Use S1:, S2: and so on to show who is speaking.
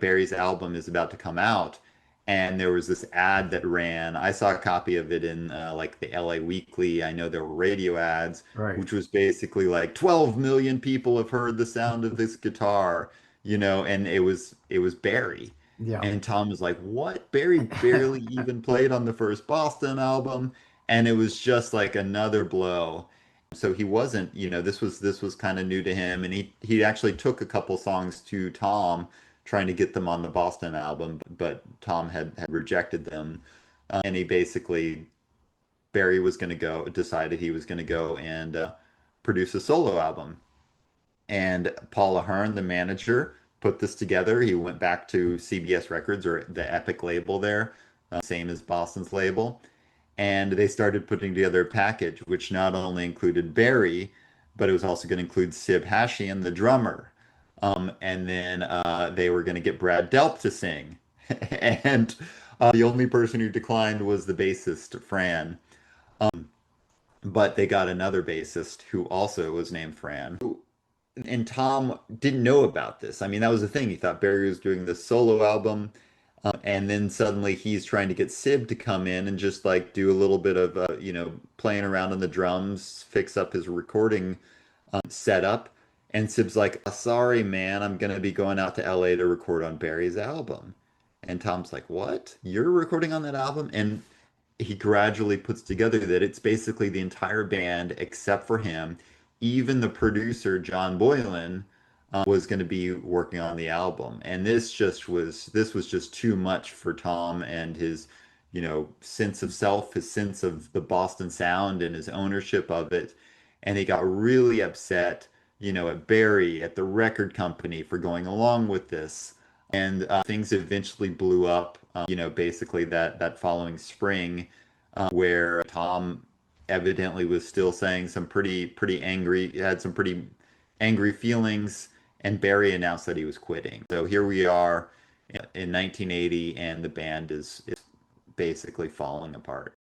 S1: Barry's album is about to come out. And there was this ad that ran. I saw a copy of it in like the LA Weekly. I know there were radio ads,
S2: Right.
S1: which was basically like 12 million people have heard the sound of this guitar, and it was Barry.
S2: Yeah.
S1: And Tom was like, "What? Barry barely even played on the first Boston album." And it was just like another blow. So he wasn't, this was kind of new to him, and he actually took a couple songs to Tom, trying to get them on the Boston album, but Tom had rejected them, and he basically Barry was going to go, decided he was going to go and produce a solo album, and Paul Ahern, the manager, put this together. He went back to CBS Records, or the Epic label there, same as Boston's label, and they started putting together a package which not only included Barry, but it was also going to include Sib Hashian, the drummer. And then they were going to get Brad Delp to sing. And the only person who declined was the bassist, Fran. But they got another bassist who also was named Fran. And Tom didn't know about this. I mean, that was the thing. He thought Barry was doing this solo album. And then suddenly he's trying to get Sib to come in and just like do a little bit of, playing around on the drums, fix up his recording setup. And Sib's like, sorry, man, I'm going to be going out to LA to record on Barry's album. And Tom's like, what? You're recording on that album? And he gradually puts together that it's basically the entire band except for him. Even the producer, John Boylan, was going to be working on the album. And this was just too much for Tom and his, sense of self, his sense of the Boston sound and his ownership of it. And he got really upset, at Barry, at the record company for going along with this. And things eventually blew up, basically that following spring, where Tom evidently was still saying some pretty angry, had some pretty angry feelings, and Barry announced that he was quitting. So here we are in 1980, and the band is basically falling apart.